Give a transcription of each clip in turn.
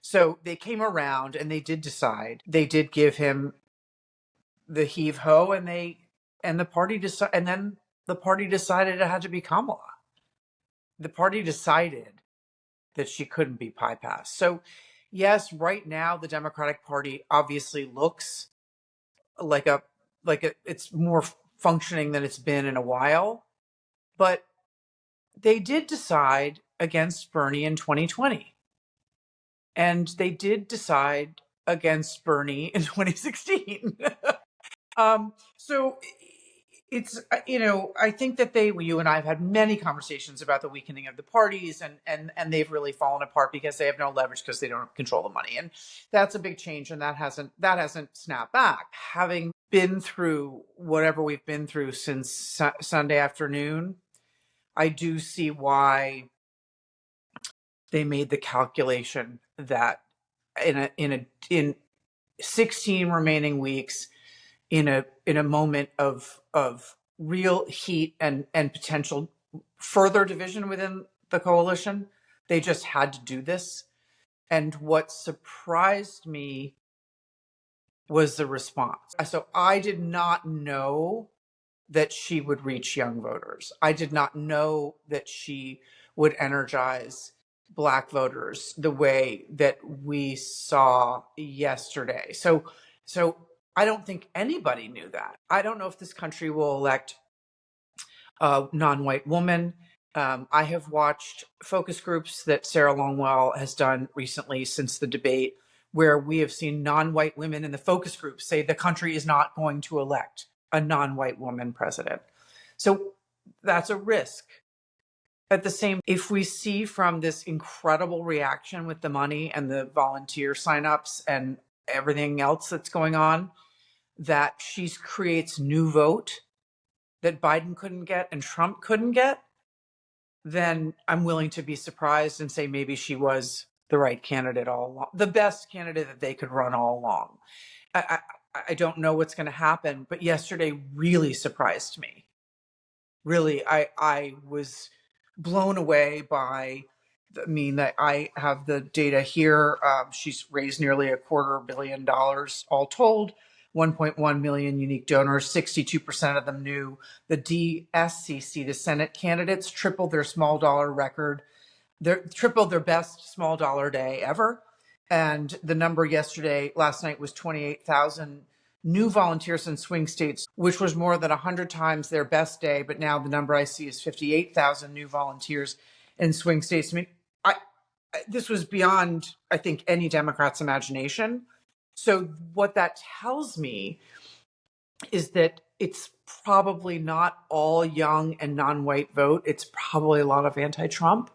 So they came around and they did decide. They did give him the heave ho, and the party decided, and then the party decided it had to be Kamala. The party decided that she couldn't be bypassed. So, yes, right now the Democratic Party obviously looks like it's more functioning than it's been in a while, but they did decide against Bernie in 2020, and they did decide against Bernie in 2016. So it's, I think that you and I have had many conversations about the weakening of the parties, and they've really fallen apart because they have no leverage because they don't control the money. And that's a big change. And that hasn't snapped back. Having been through whatever we've been through since Sunday afternoon, I do see why they made the calculation that in 16 remaining weeks, in a moment of real heat and potential further division within the coalition, they just had to do this. And what surprised me was the response. So I did not know that she would reach young voters. I did not know that she would energize Black voters the way that we saw yesterday. So I don't think anybody knew that. I don't know if this country will elect a non-white woman. I have watched focus groups that Sarah Longwell has done recently since the debate, where we have seen non-white women in the focus groups say the country is not going to elect a non-white woman president. So that's a risk. At the same, if we see from this incredible reaction with the money and the volunteer signups and everything else that's going on, that she creates new vote that Biden couldn't get and Trump couldn't get, then I'm willing to be surprised and say maybe she was the right candidate all along, the best candidate that they could run all along. I don't know what's going to happen, but yesterday really surprised me. Really, I was blown away by that I have the data here. She's raised nearly $250 million all told, 1.1 million unique donors, 62% of them new. The DSCC, the Senate candidates, tripled their small dollar record. Tripled their best small dollar day ever. And the number last night was 28,000 new volunteers in swing states, which was more than 100 times their best day. But now the number I see is 58,000 new volunteers in swing states. I mean, this was beyond, I think, any Democrat's imagination. So what that tells me is that it's probably not all young and non-white vote. It's probably a lot of anti-Trump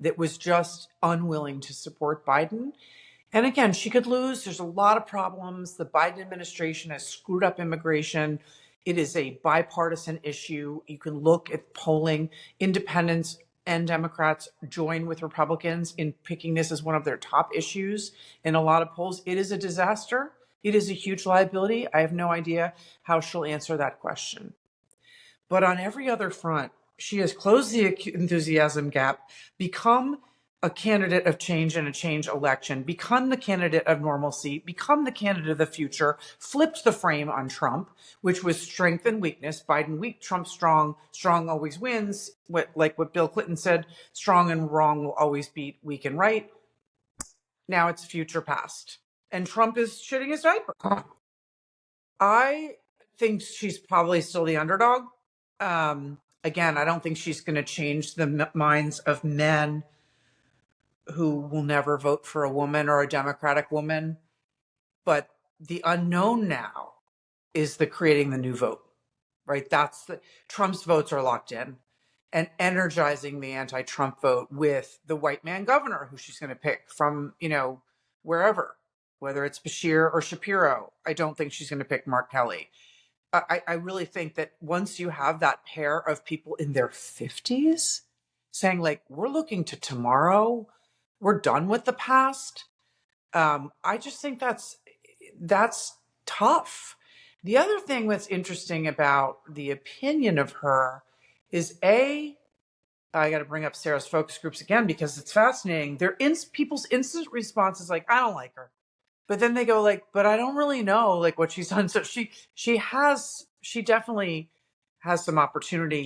that was just unwilling to support Biden. And again, she could lose. There's a lot of problems. The Biden administration has screwed up immigration. It is a bipartisan issue. You can look at polling. Independents and Democrats join with Republicans in picking this as one of their top issues in a lot of polls. It is a disaster. It is a huge liability. I have no idea how she'll answer that question. But on every other front, she has closed the enthusiasm gap, become a candidate of change in a change election, become the candidate of normalcy, become the candidate of the future, flipped the frame on Trump, which was strength and weakness. Biden weak, Trump strong. Strong always wins. Like what Bill Clinton said, strong and wrong will always beat weak and right. Now it's future past. And Trump is shitting his diaper. I think she's probably still the underdog. Again, I don't think she's going to change the minds of men who will never vote for a woman or a Democratic woman. But the unknown now is creating the new vote, right? Trump's votes are locked in, and energizing the anti-Trump vote with the white man governor who she's going to pick from, wherever, whether it's Bashir or Shapiro. I don't think she's going to pick Mark Kelly. I really think that once you have that pair of people in their 50s saying, like, we're looking to tomorrow, we're done with the past, I just think that's tough. The other thing that's interesting about the opinion of her is I got to bring up Sarah's focus groups again because it's fascinating. People's instant response is like, I don't like her. But then they go like, but I don't really know like what she's done. So she definitely has some opportunity